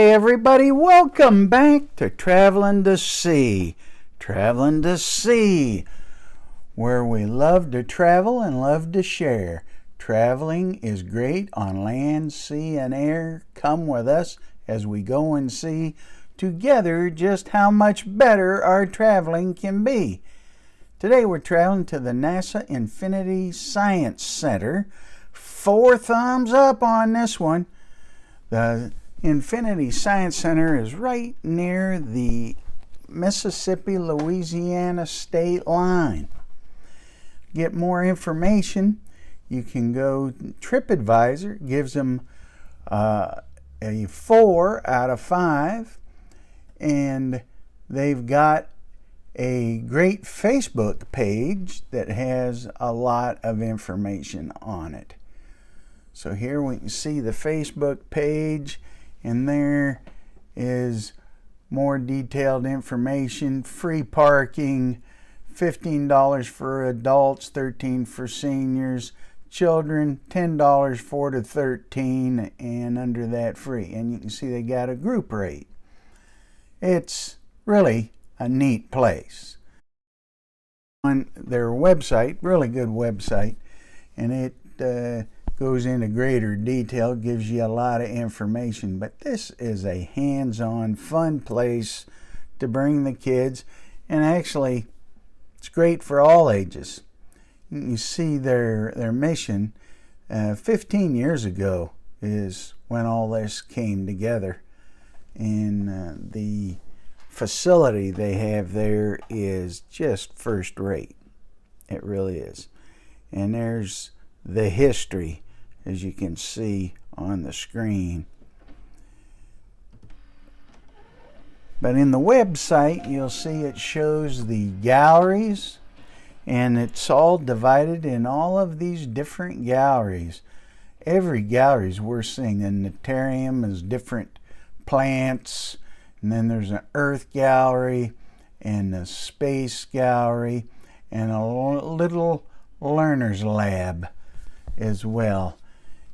Hey everybody, welcome back to Traveling to Sea. Traveling to Sea, where we love to travel and love to share. Traveling is great on land, sea, and air. Come with us as we go and see together just how much better our traveling can be. Today we're traveling to the NASA Infinity Science Center. 4 thumbs up on this one. The Infinity Science Center is right near the Mississippi-Louisiana state line. Get more information, you can go. TripAdvisor gives them a 4 out of 5, and they've got a great Facebook page that has a lot of information on it. So here we can see the Facebook page, and there is more detailed information. Free parking, $15 for adults, $13 for seniors. Children, $10 4 to 13, and under that free. And you can see they got a group rate. It's really a neat place. On their website, really good website, and it goes into greater detail, gives you a lot of information, but this is a hands-on fun place to bring the kids, and actually it's great for all ages. You see their mission 15 years ago is when all this came together, and the facility they have there is just first rate. It really is. And there's the history, as you can see on the screen. But in the website, you'll see it shows the galleries, and it's all divided in all of these different galleries. Every gallery is worth seeing. The Natarium is different plants, and then there's an Earth gallery and a Space gallery and a little learner's lab as well.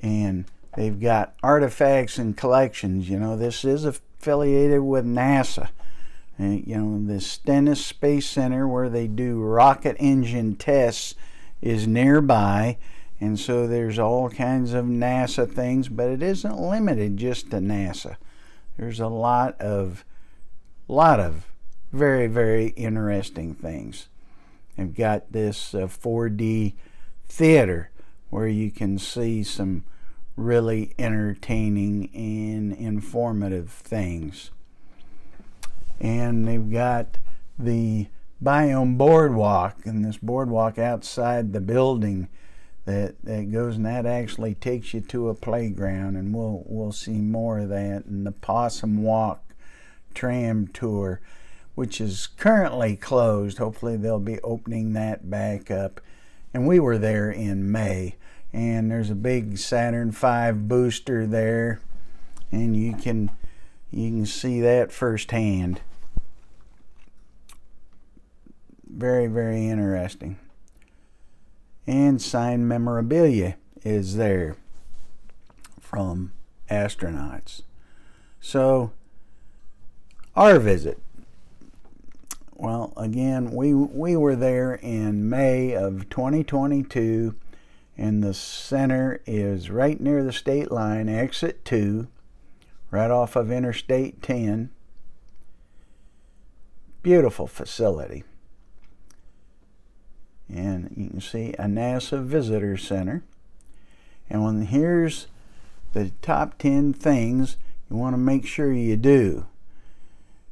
And they've got artifacts and collections. You know, this is affiliated with NASA. And, you know, the Stennis Space Center, where they do rocket engine tests, is nearby. And so there's all kinds of NASA things, but it isn't limited just to NASA. There's a lot of very, very interesting things. They've got this 4D theater where you can see some really entertaining and informative things. And they've got the biome boardwalk, and this boardwalk outside the building that goes, and that actually takes you to a playground, and we'll see more of that. And the Possum Walk tram tour, which is currently closed. Hopefully they'll be opening that back up. And we were there in May, and there's a big Saturn V booster there, and you can see that firsthand. Very, very interesting. And signed memorabilia is there from astronauts. So our visit, well, again, we were there in May of 2022, and the center is right near the state line, exit 2, right off of Interstate 10. Beautiful facility. And you can see a NASA Visitor Center. And here's the top 10 things you want to make sure you do.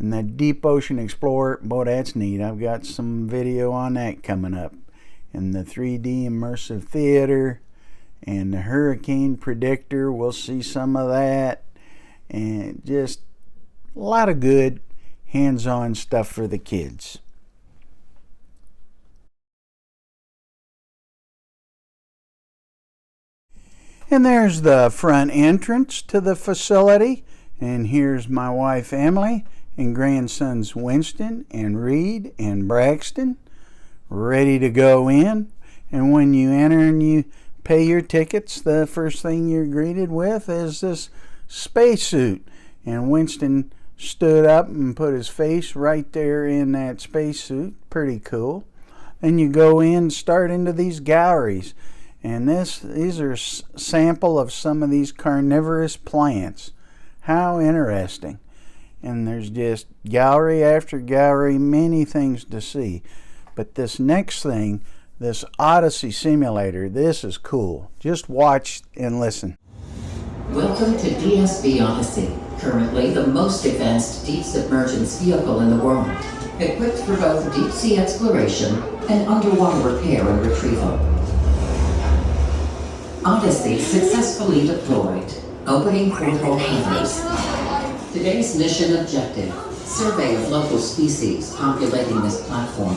And that Deep Ocean Explorer, boy, that's neat. I've got some video on that coming up. And the 3D immersive theater and the hurricane predictor, we'll see some of that. And just a lot of good hands-on stuff for the kids. And there's the front entrance to the facility. And here's my wife Emily and grandsons Winston and Reed and Braxton, ready to go in. And when you enter and you pay your tickets, the first thing you're greeted with is this spacesuit. And Winston stood up and put his face right there in that spacesuit. Pretty cool. Then you go in and start into these galleries. And these are sample of some of these carnivorous plants. How interesting. And there's just gallery after gallery, many things to see. But this next thing, this Odyssey simulator, this is cool. Just watch and listen. Welcome to DSV Odyssey, currently the most advanced deep submergence vehicle in the world, equipped for both deep sea exploration and underwater repair and retrieval. Odyssey successfully deployed, opening porthole covers. Today's mission objective, survey of local species populating this platform.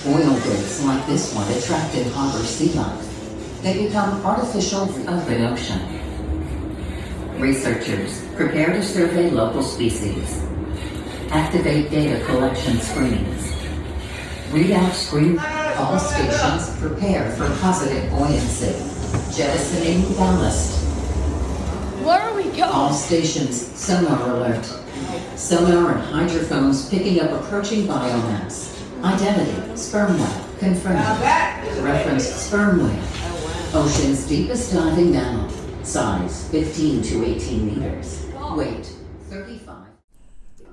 Oil rigs like this one attract and harbor sea life. They become artificial of the ocean. Researchers prepare to survey local species. Activate data collection screens. Readout screen. All stations prepare for positive buoyancy. Jettisoning ballast. Where are we going? All stations sonar alert. Sonar and hydrophones picking up approaching biomass. Identity, sperm whale, confirmed. Reference sperm whale. Ocean's deepest diving mammal. Size 15 to 18 meters. Weight 35.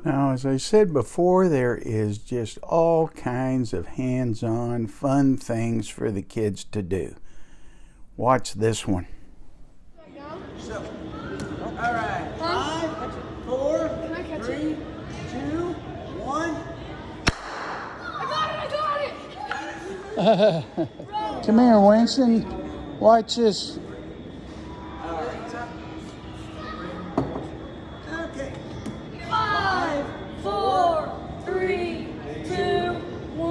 Now, as I said before, there is just all kinds of hands-on fun things for the kids to do. Watch this one. So, all right. 5, 4, 3, 2, 1. I got it! Come here, Winston. Watch this. Okay. 5, 4, 3, 2, 1.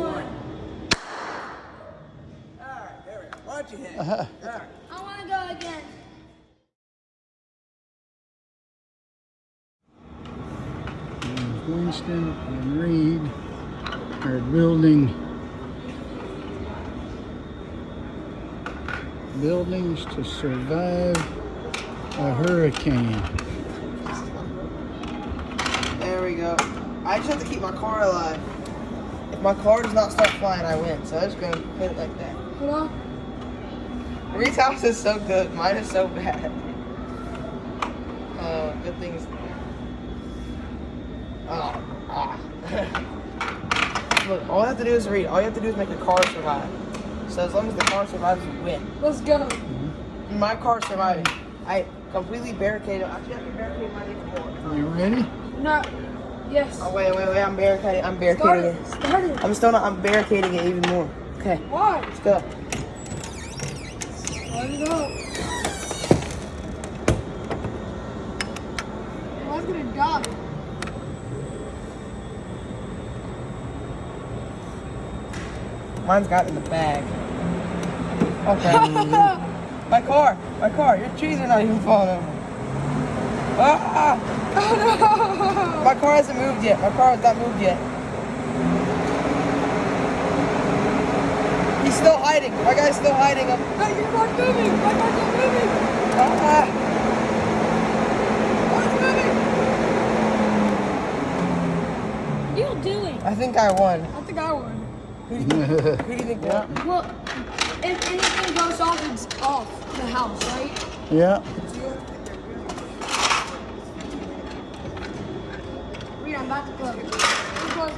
All right, there we go. Watch your head. All right. I want to go again. There's Winston and Reed are building buildings to survive a hurricane. There we go. I just have to keep my car alive. If my car does not start flying, I win. So I'm just going to put it like that. Hold on. Reed's house is so good. Mine is so bad. Good things. Look, all I have to do is read. All you have to do is make the car survive. So as long as the car survives, you win. Let's go. My car surviving. I completely barricaded. Actually, I can barricade mine even more. You ready? No. Yes. Oh, wait. I'm barricading. I'm barricading it. Start it. I'm barricading it even more. Okay, Why? let's go. Let it go. I'm gonna die. Mine's got in the bag. Okay. My car. Your trees are not even falling over. Ah! Oh no! My car hasn't moved yet. My car has not moved yet. He's still hiding. My guy's still hiding him. No, your car's moving! My car's not moving! Ah! What are you doing? I think I won. I think I won. Who do you think won? Well, if anything goes off, it's off the house, right? Yeah. Reed, I'm about to close it. Close it.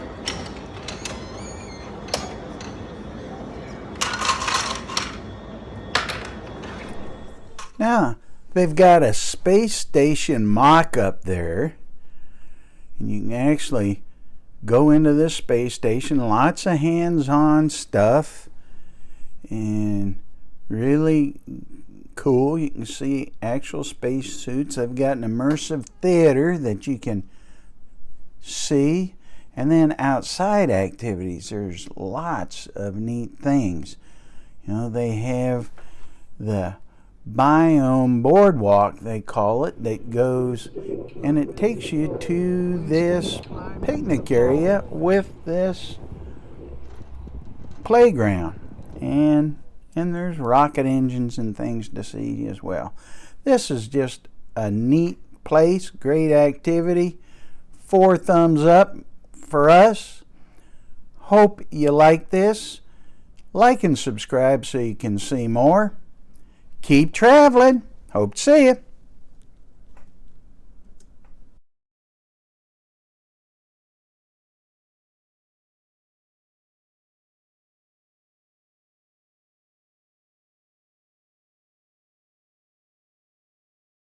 Now, they've got a space station mock-up there. And you can actually go into this space station. Lots of hands-on stuff. And really cool. You can see actual space suits. They've got an immersive theater that you can see. And then outside activities, there's lots of neat things. You know, they have the biome boardwalk, they call it, that goes and it takes you to this picnic area with this playground, and there's rocket engines and things to see as well. This is just a neat place, great activity. 4 thumbs up for us. Hope you like this. Like and subscribe so you can see more. Keep traveling. Hope to see you.